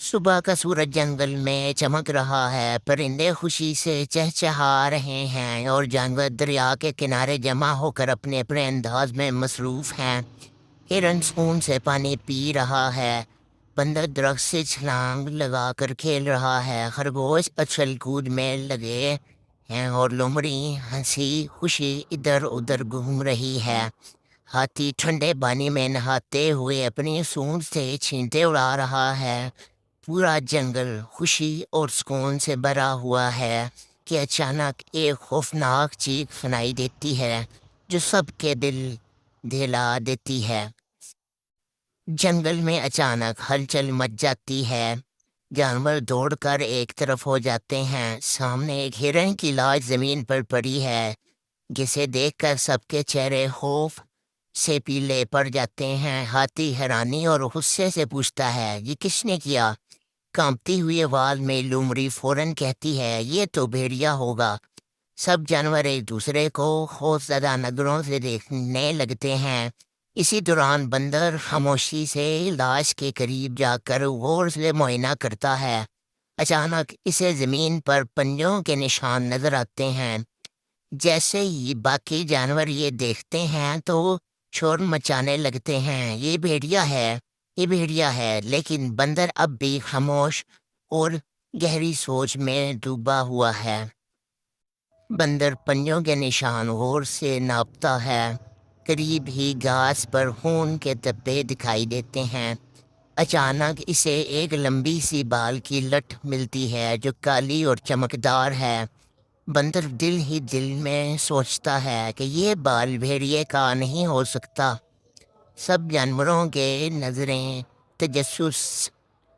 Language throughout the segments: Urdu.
صبح کا سورج جنگل میں چمک رہا ہے، پرندے خوشی سے چہچہا رہے ہیں اور جانور دریا کے کنارے جمع ہو کر اپنے اپنے انداز میں مصروف ہیں۔ ہرن سکون سے پانی پی رہا ہے، بندر درخت سے چھلانگ لگا کر کھیل رہا ہے، خرگوش اچھل کود میں لگے ہیں اور لومڑی ہنسی خوشی ادھر ادھر گھوم رہی ہے۔ ہاتھی ٹھنڈے پانی میں نہاتے ہوئے اپنی سونڈ سے چھینٹے اڑا رہا ہے۔ پورا جنگل خوشی اور سکون سے بھرا ہوا ہے کہ اچانک ایک خوفناک چیخ سنائی دیتی ہے جو سب کے دل دہلا دیتی ہے۔ جنگل میں اچانک ہلچل مچ جاتی ہے، جانور دوڑ کر ایک طرف ہو جاتے ہیں۔ سامنے ایک ہرن کی لاش زمین پر پڑی ہے، جسے دیکھ کر سب کے چہرے خوف سے پیلے پڑ جاتے ہیں۔ ہاتھی حیرانی اور غصے سے پوچھتا ہے، یہ کس نے کیا؟ کانپتی ہوئی آواز میں لومڑی فوراً کہتی ہے، یہ تو بھیڑیا ہوگا۔ سب جانور ایک دوسرے کو خوف زدہ نظروں سے دیکھنے لگتے ہیں۔ اسی دوران بندر خاموشی سے لاش کے قریب جا کر غور سے معائنہ کرتا ہے۔ اچانک اسے زمین پر پنجوں کے نشان نظر آتے ہیں۔ جیسے ہی باقی جانور یہ دیکھتے ہیں تو شور مچانے لگتے ہیں، یہ بھیڑیا ہے، یہ بھیڑیا ہے، لیکن بندر اب بھی خاموش اور گہری سوچ میں ڈوبا ہوا ہے۔ بندر پنجوں کے نشان غور سے ناپتا ہے، قریب ہی گھاس پر خون کے دھبے دکھائی دیتے ہیں۔ اچانک اسے ایک لمبی سی بال کی لٹ ملتی ہے جو کالی اور چمکدار ہے۔ بندر دل ہی دل میں سوچتا ہے کہ یہ بال بھیڑیے کا نہیں ہو سکتا۔ سب جانوروں کے نظریں تجسس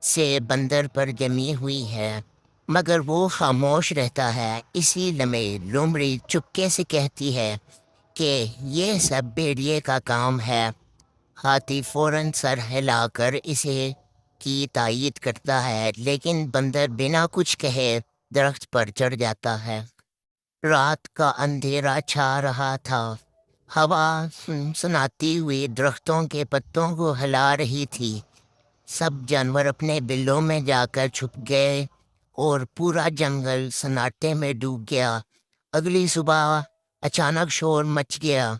سے بندر پر جمی ہوئی ہے، مگر وہ خاموش رہتا ہے۔ اسی لمحے لومڑی چپکے سے کہتی ہے کہ یہ سب بھیڑیے کا کام ہے۔ ہاتھی فوراً سر ہلا کر اسے کی تائید کرتا ہے، لیکن بندر بنا کچھ کہے درخت پر چڑھ جاتا ہے۔ رات کا اندھیرا چھا رہا تھا، ہوا سناتی ہوئی درختوں کے پتوں کو ہلا رہی تھی۔ سب جانور اپنے بلوں میں جا کر چھپ گئے اور پورا جنگل سناٹے میں ڈوب گیا۔ اگلی صبح اچانک شور مچ گیا،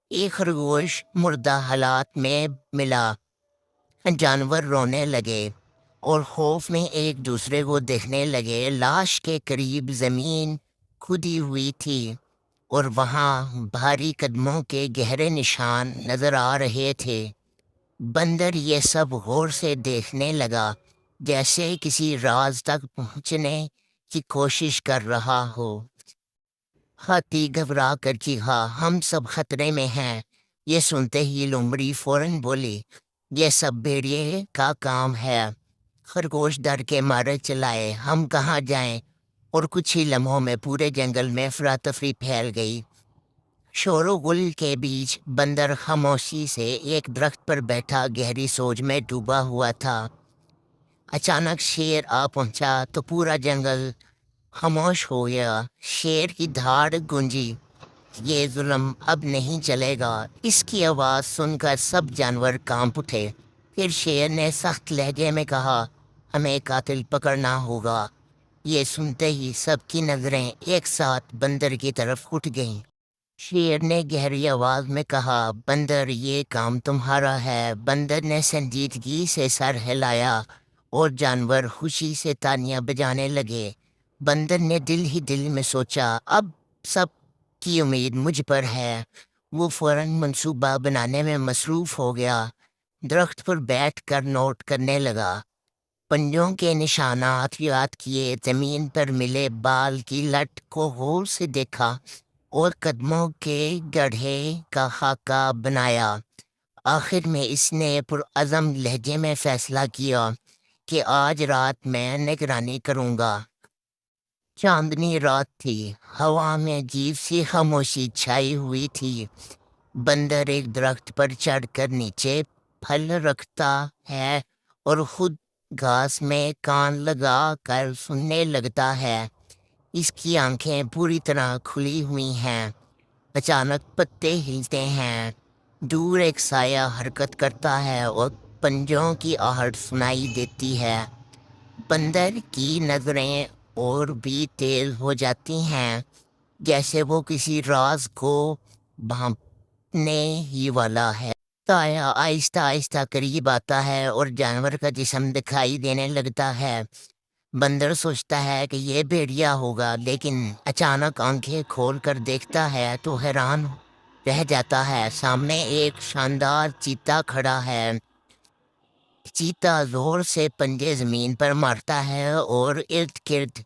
ایک خرگوش مردہ حالات میں ملا۔ جانور رونے لگے اور خوف میں ایک دوسرے کو دیکھنے لگے۔ لاش کے قریب زمین کھدی ہوئی تھی اور وہاں بھاری قدموں کے گہرے نشان نظر آ رہے تھے۔ بندر یہ سب غور سے دیکھنے لگا، جیسے کسی راز تک پہنچنے کی کوشش کر رہا ہو۔ ہاتھی گھبرا کر چیخا، ہم سب خطرے میں ہیں۔ یہ سنتے ہی لومڑی فوراً بولی، یہ سب بھیڑیے کا کام ہے۔ خرگوش ڈر کے مارے چلائے، ہم کہاں جائیں؟ اور کچھ ہی لمحوں میں پورے جنگل میں افراتفری پھیل گئی۔ شور و غل کے بیچ بندر خاموشی سے ایک درخت پر بیٹھا گہری سوچ میں ڈوبا ہوا تھا۔ اچانک شیر آ پہنچا تو پورا جنگل خاموش ہو گیا۔ شیر کی دھاڑ گونجی، یہ ظلم اب نہیں چلے گا۔ اس کی آواز سن کر سب جانور کانپ اٹھے۔ پھر شیر نے سخت لہجے میں کہا، ہمیں قاتل پکڑنا ہوگا۔ یہ سنتے ہی سب کی نظریں ایک ساتھ بندر کی طرف اٹھ گئیں۔ شیر نے گہری آواز میں کہا، بندر یہ کام تمہارا ہے۔ بندر نے سنجیدگی سے سر ہلایا اور جانور خوشی سے تالیاں بجانے لگے۔ بندر نے دل ہی دل میں سوچا، اب سب کی امید مجھ پر ہے۔ وہ فوراً منصوبہ بنانے میں مصروف ہو گیا، درخت پر بیٹھ کر نوٹ کرنے لگا۔ پنجوں کے نشانات یاد کیے، زمین پر ملے بال کی لٹ کو غور سے دیکھا اور قدموں کے گڑھے کا خاکہ بنایا۔ آخر میں اس نے پرعزم لہجے میں فیصلہ کیا کہ آج رات میں نگرانی کروں گا۔ چاندنی رات تھی، ہوا میں عجیب سی خاموشی چھائی ہوئی تھی۔ بندر ایک درخت پر چڑھ کر نیچے پھل رکھتا ہے اور خود گھاس میں کان لگا کر سننے لگتا ہے۔ اس کی آنکھیں پوری طرح کھلی ہوئی ہیں۔ اچانک پتے ہلتے ہیں، دور ایک سایہ حرکت کرتا ہے اور پنجوں کی آہٹ سنائی دیتی ہے۔ بندر کی نظریں اور بھی تیز ہو جاتی ہیں، جیسے وہ کسی راز کو بھانپنے ہی والا ہے۔ سایہ آہستہ آہستہ قریب آتا ہے اور جانور کا جسم دکھائی دینے لگتا ہے۔ بندر سوچتا ہے کہ یہ بھیڑیا ہوگا، لیکن اچانک آنکھیں کھول کر دیکھتا ہے تو حیران رہ جاتا ہے۔ سامنے ایک شاندار چیتا کھڑا ہے۔ چیتا زور سے پنجے زمین پر مارتا ہے اور ارد گرد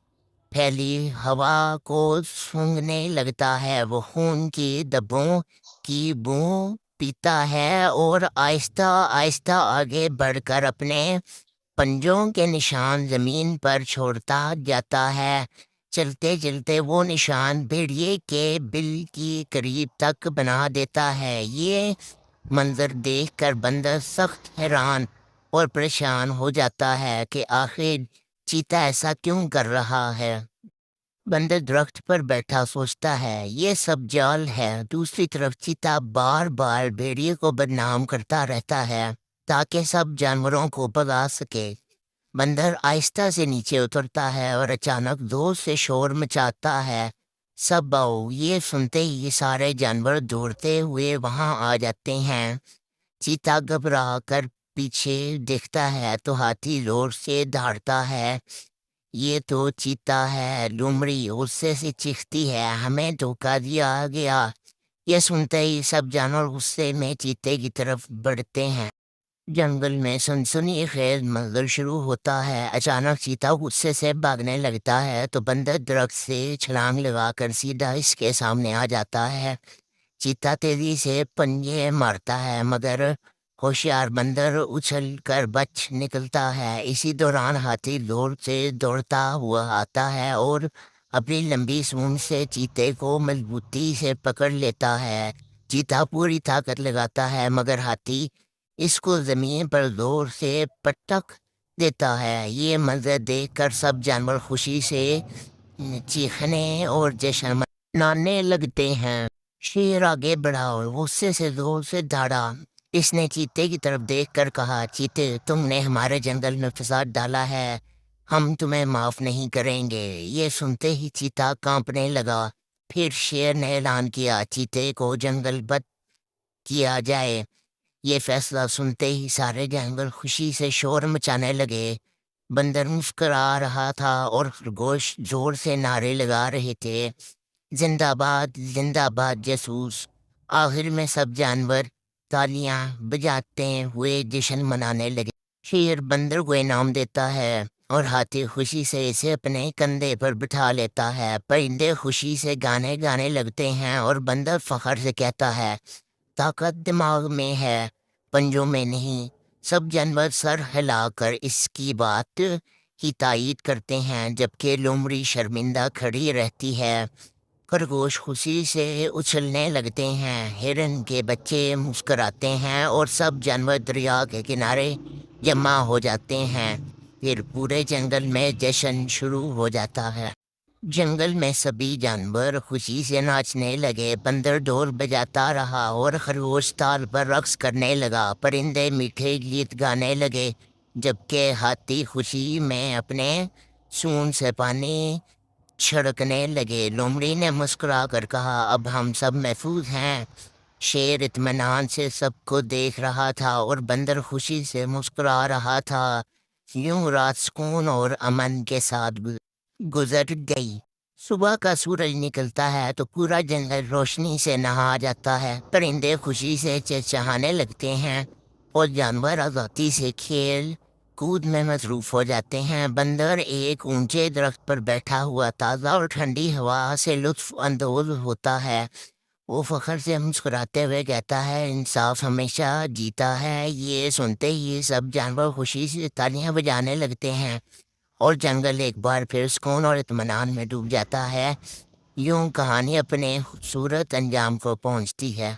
پھیلی ہوا کو سونگھنے لگتا ہے۔ وہ خون کی دبوں کی بو پیتا ہے اور آہستہ آہستہ آگے بڑھ کر اپنے پنجوں کے نشان زمین پر چھوڑتا جاتا ہے۔ چلتے چلتے وہ نشان بھیڑیے کے بل کی قریب تک بنا دیتا ہے۔ یہ منظر دیکھ کر بندر سخت حیران اور پریشان ہو جاتا ہے کہ آخر چیتا ایسا کیوں کر رہا ہے۔ بندر درخت پر بیٹھا سوچتا ہے یہ سب جال ہے۔ دوسری طرف چیتا بار بار بھیڑیے کو بدنام کرتا رہتا ہے تاکہ سب جانوروں کو بھگا سکے۔ بندر آہستہ سے نیچے اترتا ہے اور اچانک زور سے شور مچاتا ہے، سب آؤ! یہ سنتے ہی سارے جانور دوڑتے ہوئے وہاں آ جاتے ہیں۔ چیتا گھبرا کر پیچھے دیکھتا ہے تو ہاتھی زور سے دھاڑتا ہے۔ یہ تو چیتا ہے، لومڑی غصے سے چیختی ہے، ہمیں دھوکہ دیا گیا۔ یہ سنتے ہی سب جانور غصے میں چیتے کی طرف بڑھتے ہیں۔ جنگل میں سنسنی خیز منظر شروع ہوتا ہے۔ اچانک چیتا غصے سے بھاگنے لگتا ہے تو بندر درخت سے چھلانگ لگا کر سیدھا اس کے سامنے آ جاتا ہے۔ چیتا تیزی سے پنجے مارتا ہے مگر ہوشیار بندر اچھل کر بچ نکلتا ہے۔ اسی دوران ہاتھی زور سے دوڑتا ہوا آتا ہے اور اپنی لمبی سونڈ سے چیتے کو مضبوطی سے پکڑ لیتا ہے۔ چیتا پوری طاقت لگاتا ہے مگر ہاتھی اس کو زمین پر زور سے پٹک دیتا ہے۔ یہ منظر دیکھ کر سب جانور خوشی سے چیخنے اور جشن منانے لگتے ہیں۔ شیر آگے بڑھا اور غصے سے زور سے دھاڑا۔ اس نے چیتے کی طرف دیکھ کر کہا، چیتے تم نے ہمارے جنگل میں فساد ڈالا ہے، ہم تمہیں معاف نہیں کریں گے۔ یہ سنتے ہی چیتا کانپنے لگا۔ پھر شیر نے اعلان کیا، چیتے کو جنگل بند کیا جائے۔ یہ فیصلہ سنتے ہی سارے جانور خوشی سے شور مچانے لگے۔ بندر مسکرا رہا تھا اور خرگوش زور سے نعرے لگا رہے تھے، زندہ باد جاسوس۔ آخر میں سب جانور تالیاں بجاتے ہوئے جشن منانے لگے۔ شیر بندر کو انعام دیتا ہے اور ہاتھی خوشی سے اسے اپنے کندھے پر بٹھا لیتا ہے۔ پرندے خوشی سے گانے گانے لگتے ہیں اور بندر فخر سے کہتا ہے، طاقت دماغ میں ہے، پنجوں میں نہیں۔ سب جانور سر ہلا کر اس کی بات کی تائید کرتے ہیں جبکہ لومڑی شرمندہ کھڑی رہتی ہے۔ خرگوش خوشی سے اچھلنے لگتے ہیں، ہرن کے بچے مسکراتے ہیں اور سب جانور دریا کے کنارے جمع ہو جاتے ہیں۔ پھر پورے جنگل میں جشن شروع ہو جاتا ہے۔ جنگل میں سبھی جانور خوشی سے ناچنے لگے۔ بندر ڈھول بجاتا رہا اور خرگوش تال پر رقص کرنے لگا۔ پرندے میٹھے گیت گانے لگے جبکہ ہاتھی خوشی میں اپنے سونڈ سے پانی چھڑکنے لگے۔ لومڑی نے مسکرا کر کہا، اب ہم سب محفوظ ہیں۔ شیر اطمینان سے سب کو دیکھ رہا تھا اور بندر خوشی سے مسکرا رہا تھا۔ یوں رات سکون اور امن کے ساتھ گزر گئی۔ صبح کا سورج نکلتا ہے تو پورا جنگل روشنی سے نہا جاتا ہے۔ پرندے خوشی سے چہچہانے لگتے ہیں اور جانور آزادی سے کھیل کود میں مصروف ہو جاتے ہیں۔ بندر ایک اونچے درخت پر بیٹھا ہوا تازہ اور ٹھنڈی ہوا سے لطف اندوز ہوتا ہے۔ وہ فخر سے مسکراتے ہوئے کہتا ہے، انصاف ہمیشہ جیتا ہے۔ یہ سنتے ہی سب جانور خوشی سے تالیاں بجانے لگتے ہیں اور جنگل ایک بار پھر سکون اور اطمینان میں ڈوب جاتا ہے۔ یوں کہانی اپنے خوبصورت انجام کو پہنچتی ہے۔